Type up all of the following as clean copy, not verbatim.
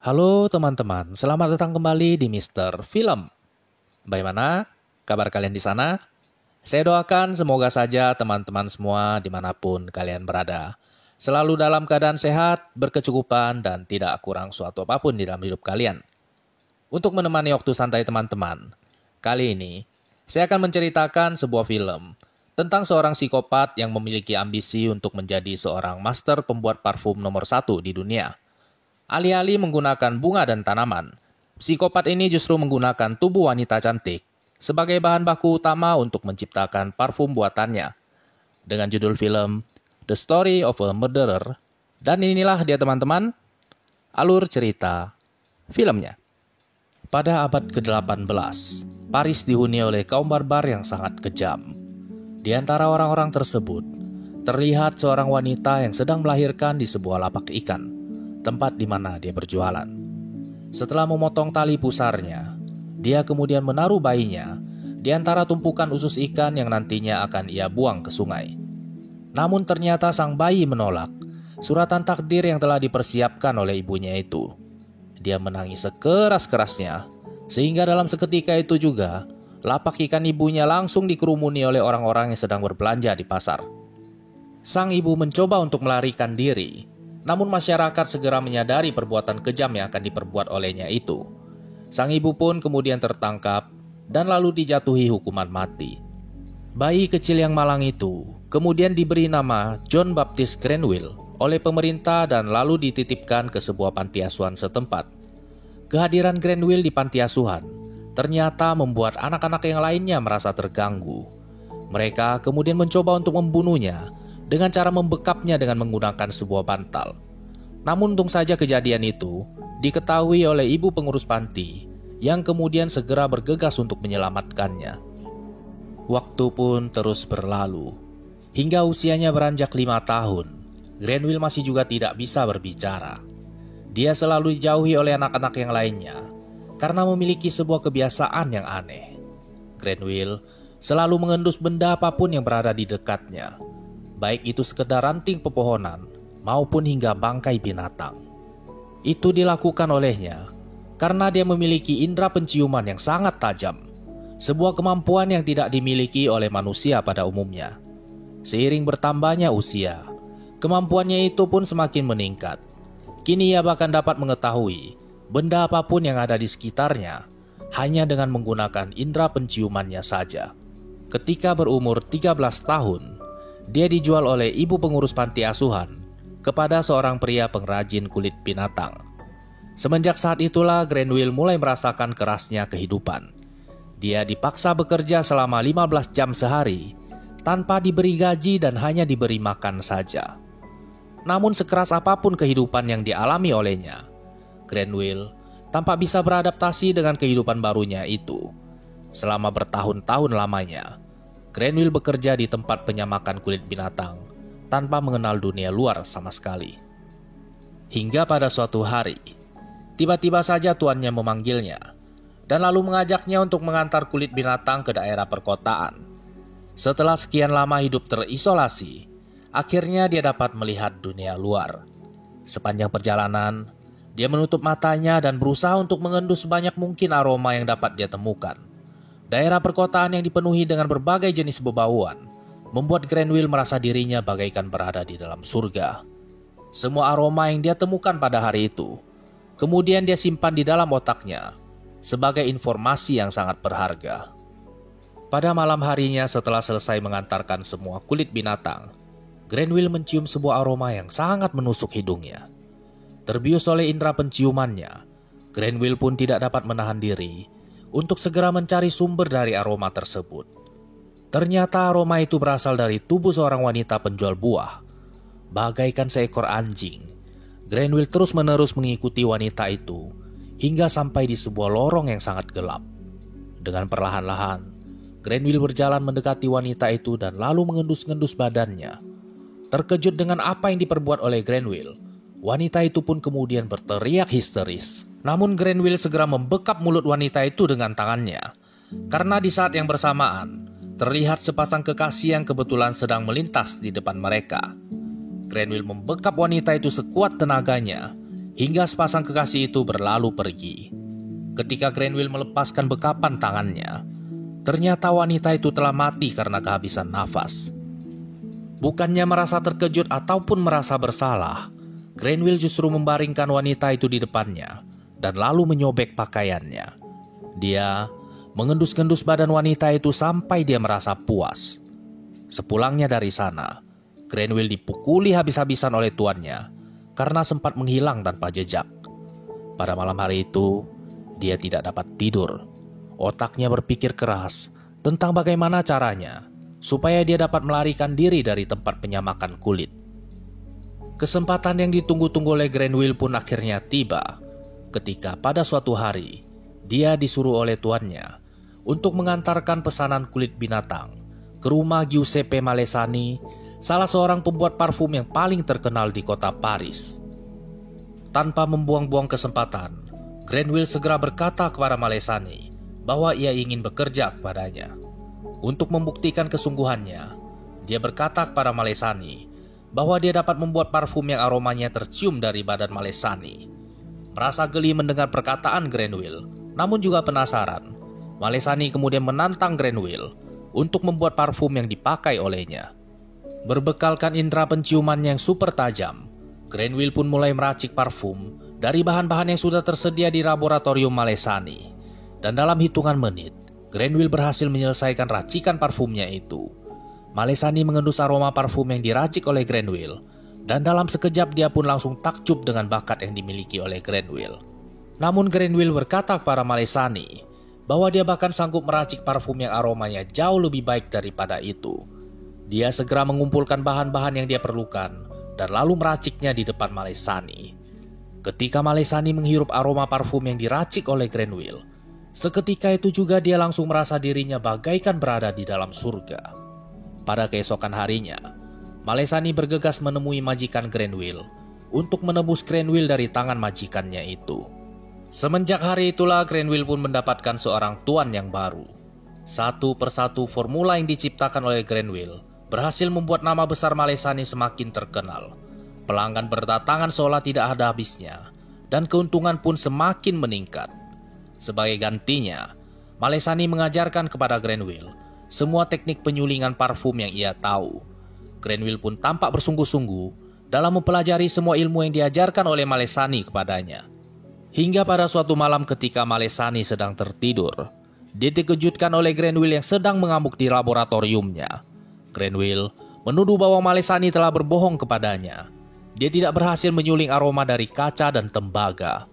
Halo teman-teman, selamat datang kembali di Mister Film. Bagaimana kabar kalian di sana? Saya doakan semoga saja teman-teman semua dimanapun kalian berada selalu dalam keadaan sehat, berkecukupan, dan tidak kurang suatu apapun di dalam hidup kalian. Untuk menemani waktu santai teman-teman, kali ini saya akan menceritakan sebuah film tentang seorang psikopat yang memiliki ambisi untuk menjadi seorang master pembuat parfum nomor 1 di dunia. Alih-alih menggunakan bunga dan tanaman, psikopat ini justru menggunakan tubuh wanita cantik sebagai bahan baku utama untuk menciptakan parfum buatannya. Dengan judul film The Story of a Murderer, dan inilah dia teman-teman, alur cerita filmnya. Pada abad ke-18, Paris dihuni oleh kaum barbar yang sangat kejam. Di antara orang-orang tersebut, terlihat seorang wanita yang sedang melahirkan di sebuah lapak ikan, tempat di mana dia berjualan. Setelah memotong tali pusarnya, dia kemudian menaruh bayinya di antara tumpukan usus ikan yang nantinya akan ia buang ke sungai. Namun ternyata sang bayi menolak suratan takdir yang telah dipersiapkan oleh ibunya itu. Dia menangis sekeras-kerasnya, sehingga dalam seketika itu juga, lapak ikan ibunya langsung dikerumuni oleh orang-orang yang sedang berbelanja di pasar. Sang ibu mencoba untuk melarikan diri, namun masyarakat segera menyadari perbuatan kejam yang akan diperbuat olehnya itu. Sang ibu pun kemudian tertangkap dan lalu dijatuhi hukuman mati. Bayi kecil yang malang itu kemudian diberi nama John Baptist Grenville oleh pemerintah dan lalu dititipkan ke sebuah panti asuhan setempat. Kehadiran Grenville di panti asuhan ternyata membuat anak-anak yang lainnya merasa terganggu. Mereka kemudian mencoba untuk membunuhnya dengan cara membekapnya dengan menggunakan sebuah bantal. Namun untung saja kejadian itu diketahui oleh ibu pengurus panti yang kemudian segera bergegas untuk menyelamatkannya. Waktu pun terus berlalu. Hingga usianya beranjak 5 tahun, Grenville masih juga tidak bisa berbicara. Dia selalu dijauhi oleh anak-anak yang lainnya karena memiliki sebuah kebiasaan yang aneh. Grenville selalu mengendus benda apapun yang berada di dekatnya, baik itu sekedar ranting pepohonan maupun hingga bangkai binatang. Itu dilakukan olehnya karena dia memiliki indera penciuman yang sangat tajam, sebuah kemampuan yang tidak dimiliki oleh manusia pada umumnya. Seiring bertambahnya usia, kemampuannya itu pun semakin meningkat. Kini ia bahkan dapat mengetahui benda apapun yang ada di sekitarnya hanya dengan menggunakan indera penciumannya saja. Ketika berumur 13 tahun, dia dijual oleh ibu pengurus panti asuhan kepada seorang pria pengrajin kulit binatang. Semenjak saat itulah Grenville mulai merasakan kerasnya kehidupan. Dia dipaksa bekerja selama 15 jam sehari tanpa diberi gaji dan hanya diberi makan saja. Namun sekeras apapun kehidupan yang dialami olehnya, Grenville tampak bisa beradaptasi dengan kehidupan barunya itu. Selama bertahun-tahun lamanya, Grenville bekerja di tempat penyamakan kulit binatang tanpa mengenal dunia luar sama sekali. Hingga pada suatu hari, tiba-tiba saja tuannya memanggilnya dan lalu mengajaknya untuk mengantar kulit binatang ke daerah perkotaan. Setelah sekian lama hidup terisolasi, akhirnya dia dapat melihat dunia luar. Sepanjang perjalanan, dia menutup matanya dan berusaha untuk mengendus sebanyak mungkin aroma yang dapat dia temukan. Daerah perkotaan yang dipenuhi dengan berbagai jenis bebauan membuat Grenville merasa dirinya bagaikan berada di dalam surga. Semua aroma yang dia temukan pada hari itu kemudian dia simpan di dalam otaknya sebagai informasi yang sangat berharga. Pada malam harinya setelah selesai mengantarkan semua kulit binatang, Grenville mencium sebuah aroma yang sangat menusuk hidungnya. Terbius oleh indera penciumannya, Grenville pun tidak dapat menahan diri untuk segera mencari sumber dari aroma tersebut. Ternyata aroma itu berasal dari tubuh seorang wanita penjual buah. Bagaikan seekor anjing, Grenville terus-menerus mengikuti wanita itu hingga sampai di sebuah lorong yang sangat gelap. Dengan perlahan-lahan, Grenville berjalan mendekati wanita itu dan lalu mengendus-ngendus badannya. Terkejut dengan apa yang diperbuat oleh Grenville, wanita itu pun kemudian berteriak histeris. Namun Grenville segera membekap mulut wanita itu dengan tangannya. Karena di saat yang bersamaan, terlihat sepasang kekasih yang kebetulan sedang melintas di depan mereka. Grenville membekap wanita itu sekuat tenaganya hingga sepasang kekasih itu berlalu pergi. Ketika Granville melepaskan bekapan tangannya, ternyata wanita itu telah mati karena kehabisan nafas. Bukannya merasa terkejut ataupun merasa bersalah, Granville justru membaringkan wanita itu di depannya dan lalu menyobek pakaiannya. Dia mengendus-gendus badan wanita itu sampai dia merasa puas. Sepulangnya dari sana, Granville dipukuli habis-habisan oleh tuannya karena sempat menghilang tanpa jejak. Pada malam hari itu, dia tidak dapat tidur. Otaknya berpikir keras tentang bagaimana caranya supaya dia dapat melarikan diri dari tempat penyamakan kulit. Kesempatan yang ditunggu-tunggu oleh Granville pun akhirnya tiba ketika pada suatu hari dia disuruh oleh tuannya untuk mengantarkan pesanan kulit binatang ke rumah Giuseppe Malesani, salah seorang pembuat parfum yang paling terkenal di kota Paris. Tanpa membuang-buang kesempatan, Granville segera berkata kepada Malesani bahwa ia ingin bekerja kepadanya. Untuk membuktikan kesungguhannya, dia berkata kepada Malesani bahwa dia dapat membuat parfum yang aromanya tercium dari badan Malesani. Merasa geli mendengar perkataan Granville, namun juga penasaran, Malesani kemudian menantang Granville untuk membuat parfum yang dipakai olehnya. Berbekalkan indera penciumannya yang super tajam, Granville pun mulai meracik parfum dari bahan-bahan yang sudah tersedia di laboratorium Malesani. Dan dalam hitungan menit, Granville berhasil menyelesaikan racikan parfumnya itu. Malesani mengendus aroma parfum yang diracik oleh Granville, dan dalam sekejap dia pun langsung takjub dengan bakat yang dimiliki oleh Granville. Namun Granville berkata kepada Malesani bahwa dia bahkan sanggup meracik parfum yang aromanya jauh lebih baik daripada itu. Dia segera mengumpulkan bahan-bahan yang dia perlukan dan lalu meraciknya di depan Malesani. Ketika Malesani menghirup aroma parfum yang diracik oleh Granville, seketika itu juga dia langsung merasa dirinya bagaikan berada di dalam surga. Pada keesokan harinya, Malesani bergegas menemui majikan Granville untuk menebus Granville dari tangan majikannya itu. Semenjak hari itulah Granville pun mendapatkan seorang tuan yang baru. Satu persatu formula yang diciptakan oleh Granville berhasil membuat nama besar Malesani semakin terkenal. Pelanggan berdatangan seolah tidak ada habisnya, dan keuntungan pun semakin meningkat. Sebagai gantinya, Malesani mengajarkan kepada Granville semua teknik penyulingan parfum yang ia tahu. Granville pun tampak bersungguh-sungguh dalam mempelajari semua ilmu yang diajarkan oleh Malesani kepadanya. Hingga pada suatu malam ketika Malesani sedang tertidur, dia dikejutkan oleh Granville yang sedang mengamuk di laboratoriumnya. Granville menuduh bahwa Malesani telah berbohong kepadanya. Dia tidak berhasil menyuling aroma dari kaca dan tembaga.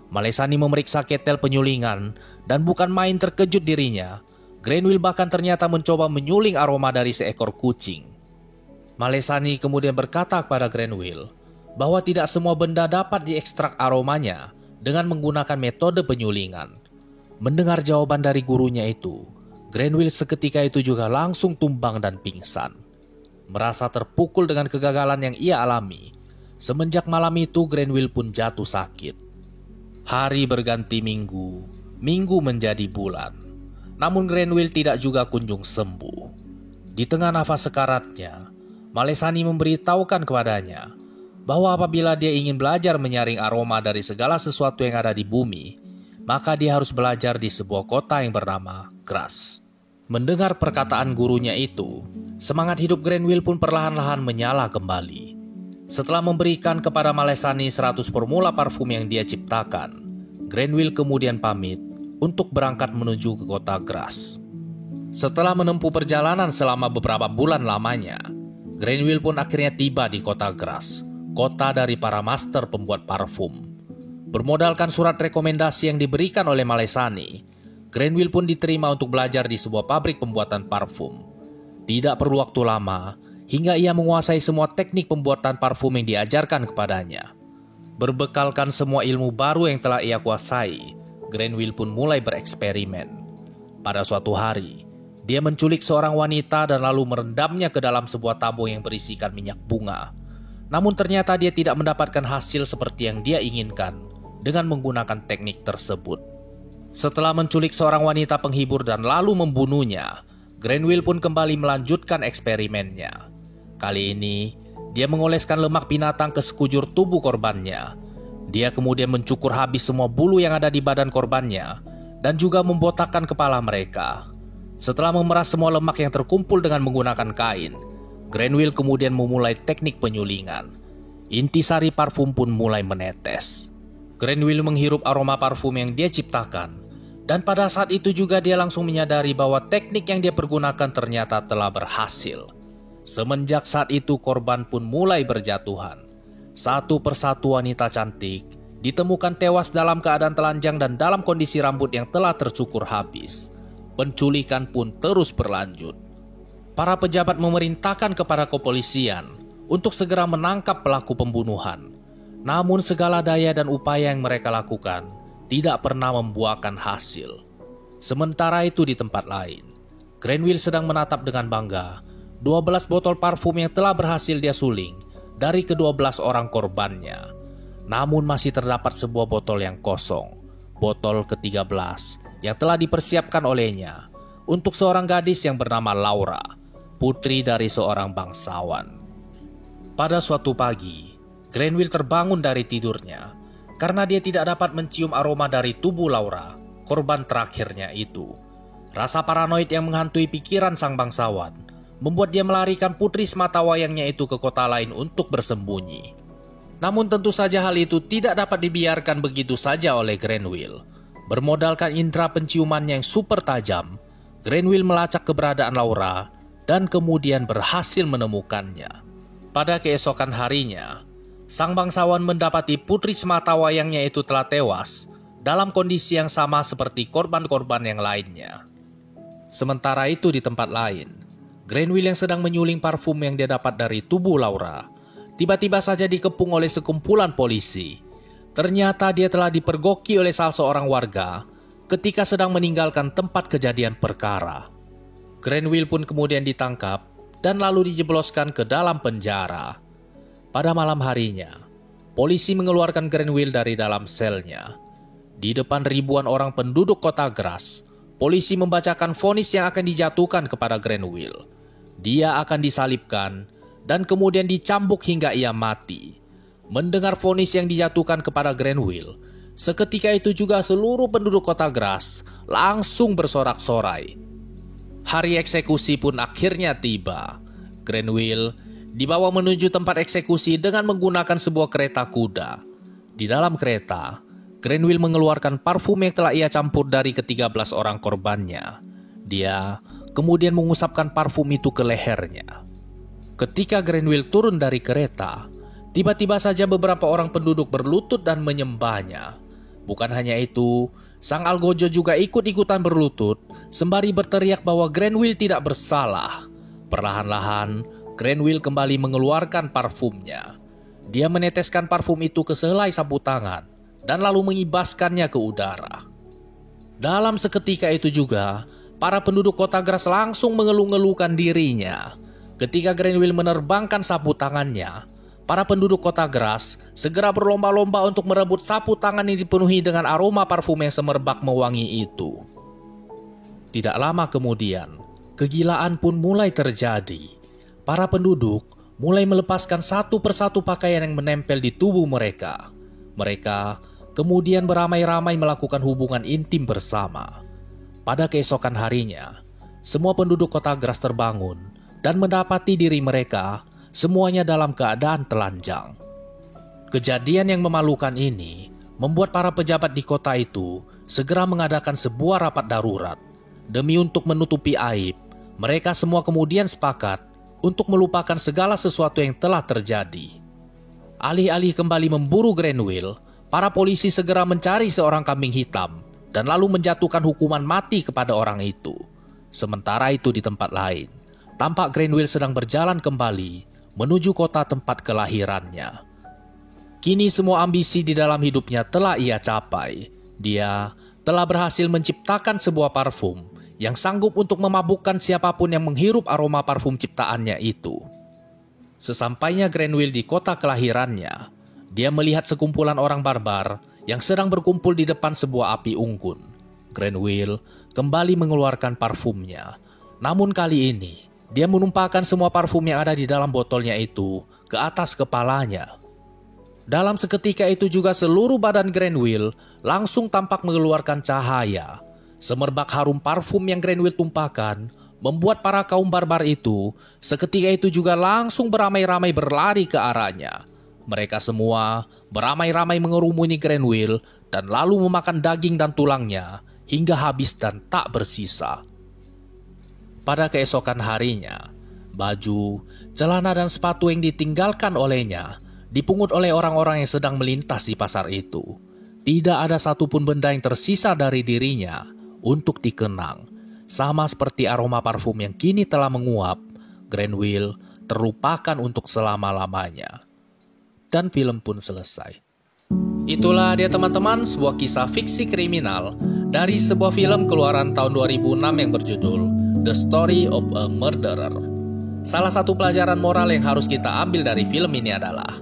Malesani memeriksa ketel penyulingan dan bukan main terkejut dirinya. Granville bahkan ternyata mencoba menyuling aroma dari seekor kucing. Malesani kemudian berkata kepada Granville bahwa tidak semua benda dapat diekstrak aromanya dengan menggunakan metode penyulingan. Mendengar jawaban dari gurunya itu, Granville seketika itu juga langsung tumbang dan pingsan. Merasa terpukul dengan kegagalan yang ia alami, semenjak malam itu Granville pun jatuh sakit. Hari berganti minggu, minggu menjadi bulan. Namun Granville tidak juga kunjung sembuh. Di tengah nafas sekaratnya, Malesani memberitahukan kepadanya bahwa apabila dia ingin belajar menyaring aroma dari segala sesuatu yang ada di bumi, maka dia harus belajar di sebuah kota yang bernama Grasse. Mendengar perkataan gurunya itu, semangat hidup Granville pun perlahan-lahan menyala kembali. Setelah memberikan kepada Malesani 100 formula parfum yang dia ciptakan, Granville kemudian pamit untuk berangkat menuju ke kota Grasse. Setelah menempuh perjalanan selama beberapa bulan lamanya, Granville pun akhirnya tiba di kota Grasse, kota dari para master pembuat parfum. Bermodalkan surat rekomendasi yang diberikan oleh Malesani, Granville pun diterima untuk belajar di sebuah pabrik pembuatan parfum. Tidak perlu waktu lama, hingga ia menguasai semua teknik pembuatan parfum yang diajarkan kepadanya. Berbekalkan semua ilmu baru yang telah ia kuasai, Granville pun mulai bereksperimen. Pada suatu hari, dia menculik seorang wanita dan lalu merendamnya ke dalam sebuah tabung yang berisikan minyak bunga. Namun ternyata dia tidak mendapatkan hasil seperti yang dia inginkan dengan menggunakan teknik tersebut. Setelah menculik seorang wanita penghibur dan lalu membunuhnya, Granville pun kembali melanjutkan eksperimennya. Kali ini, dia mengoleskan lemak binatang ke sekujur tubuh korbannya. Dia kemudian mencukur habis semua bulu yang ada di badan korbannya dan juga membotakkan kepala mereka. Setelah memeras semua lemak yang terkumpul dengan menggunakan kain, Granville kemudian memulai teknik penyulingan. Intisari parfum pun mulai menetes. Granville menghirup aroma parfum yang dia ciptakan, dan pada saat itu juga dia langsung menyadari bahwa teknik yang dia pergunakan ternyata telah berhasil. Semenjak saat itu korban pun mulai berjatuhan. Satu persatu wanita cantik ditemukan tewas dalam keadaan telanjang dan dalam kondisi rambut yang telah tercukur habis. Penculikan pun terus berlanjut. Para pejabat memerintahkan kepada kepolisian untuk segera menangkap pelaku pembunuhan. Namun segala daya dan upaya yang mereka lakukan tidak pernah membuahkan hasil. Sementara itu di tempat lain, Granville sedang menatap dengan bangga 12 botol parfum yang telah berhasil dia suling dari ke-12 orang korbannya. Namun masih terdapat sebuah botol yang kosong, botol ke-13 yang telah dipersiapkan olehnya untuk seorang gadis yang bernama Laura, putri dari seorang bangsawan. Pada suatu pagi, Granville terbangun dari tidurnya karena dia tidak dapat mencium aroma dari tubuh Laura, korban terakhirnya itu. Rasa paranoid yang menghantui pikiran sang bangsawan membuat dia melarikan putri sematawayangnya itu ke kota lain untuk bersembunyi. Namun tentu saja hal itu tidak dapat dibiarkan begitu saja oleh Granville. Bermodalkan indera penciumannya yang super tajam, Granville melacak keberadaan Laura dan kemudian berhasil menemukannya. Pada keesokan harinya, sang bangsawan mendapati putri sematawayangnya itu telah tewas dalam kondisi yang sama seperti korban-korban yang lainnya. Sementara itu di tempat lain, Granville yang sedang menyuling parfum yang dia dapat dari tubuh Laura, tiba-tiba saja dikepung oleh sekumpulan polisi. Ternyata dia telah dipergoki oleh salah seorang warga ketika sedang meninggalkan tempat kejadian perkara. Granville pun kemudian ditangkap dan lalu dijebloskan ke dalam penjara. Pada malam harinya, polisi mengeluarkan Granville dari dalam selnya. Di depan ribuan orang penduduk kota Grasse, polisi membacakan vonis yang akan dijatuhkan kepada Granville. Dia akan disalibkan dan kemudian dicambuk hingga ia mati. Mendengar vonis yang dijatuhkan kepada Granville, seketika itu juga seluruh penduduk kota Grasse langsung bersorak-sorai. Hari eksekusi pun akhirnya tiba. Granville dibawa menuju tempat eksekusi dengan menggunakan sebuah kereta kuda. Di dalam kereta, Granville mengeluarkan parfum yang telah ia campur dari ke-13 orang korbannya. Dia kemudian mengusapkan parfum itu ke lehernya. Ketika Granville turun dari kereta, tiba-tiba saja beberapa orang penduduk berlutut dan menyembahnya. Bukan hanya itu, sang algojo juga ikut-ikutan berlutut sembari berteriak bahwa Granville tidak bersalah. Perlahan-lahan, Granville kembali mengeluarkan parfumnya. Dia meneteskan parfum itu ke sehelai sapu tangan dan lalu mengibaskannya ke udara. Dalam seketika itu juga, para penduduk kota Grasse langsung mengeluh-ngeluhkan dirinya. Ketika Granville menerbangkan sapu tangannya, para penduduk kota Grasse segera berlomba-lomba untuk merebut sapu tangan yang dipenuhi dengan aroma parfum yang semerbak mewangi itu. Tidak lama kemudian, kegilaan pun mulai terjadi. Para penduduk mulai melepaskan satu persatu pakaian yang menempel di tubuh mereka. Mereka kemudian beramai-ramai melakukan hubungan intim bersama. Pada keesokan harinya, semua penduduk kota Grasse terbangun dan mendapati diri mereka semuanya dalam keadaan telanjang. Kejadian yang memalukan ini membuat para pejabat di kota itu segera mengadakan sebuah rapat darurat. Demi untuk menutupi aib, mereka semua kemudian sepakat untuk melupakan segala sesuatu yang telah terjadi. Alih-alih kembali memburu Granville, para polisi segera mencari seorang kambing hitam dan lalu menjatuhkan hukuman mati kepada orang itu. Sementara itu di tempat lain, tampak Granville sedang berjalan kembali menuju kota tempat kelahirannya. Kini semua ambisi di dalam hidupnya telah ia capai. Dia telah berhasil menciptakan sebuah parfum yang sanggup untuk memabukkan siapapun yang menghirup aroma parfum ciptaannya itu. Sesampainya Granville di kota kelahirannya, dia melihat sekumpulan orang barbar yang sedang berkumpul di depan sebuah api unggun. Granville kembali mengeluarkan parfumnya. Namun kali ini, dia menumpahkan semua parfum yang ada di dalam botolnya itu ke atas kepalanya. Dalam seketika itu juga seluruh badan Granville langsung tampak mengeluarkan cahaya. Semerbak harum parfum yang Granville tumpahkan membuat para kaum barbar itu seketika itu juga langsung beramai-ramai berlari ke arahnya. Mereka semua beramai-ramai mengerumuni Granville dan lalu memakan daging dan tulangnya hingga habis dan tak bersisa. Pada keesokan harinya, baju, celana dan sepatu yang ditinggalkan olehnya dipungut oleh orang-orang yang sedang melintas di pasar itu. Tidak ada satupun benda yang tersisa dari dirinya untuk dikenang. Sama seperti aroma parfum yang kini telah menguap, Granville terlupakan untuk selama-lamanya. Dan film pun selesai. Itulah dia teman-teman, sebuah kisah fiksi kriminal dari sebuah film keluaran tahun 2006 yang berjudul The Story of a Murderer. Salah satu pelajaran moral yang harus kita ambil dari film ini adalah,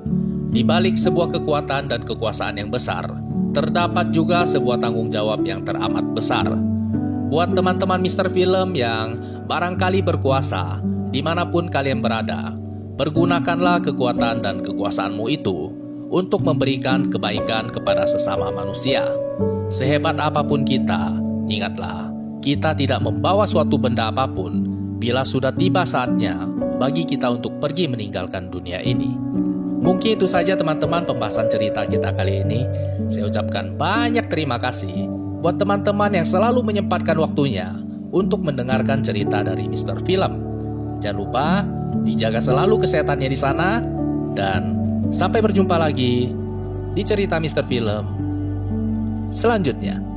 di balik sebuah kekuatan dan kekuasaan yang besar, terdapat juga sebuah tanggung jawab yang teramat besar. Buat teman-teman Mr. Film yang barangkali berkuasa, dimanapun kalian berada, pergunakanlah kekuatan dan kekuasaanmu itu untuk memberikan kebaikan kepada sesama manusia. Sehebat apapun kita, ingatlah, kita tidak membawa suatu benda apapun bila sudah tiba saatnya bagi kita untuk pergi meninggalkan dunia ini. Mungkin itu saja teman-teman pembahasan cerita kita kali ini. Saya ucapkan banyak terima kasih buat teman-teman yang selalu menyempatkan waktunya untuk mendengarkan cerita dari Mr. Film. Jangan lupa dijaga selalu kesehatannya di sana, dan sampai berjumpa lagi di cerita Mr. Film selanjutnya.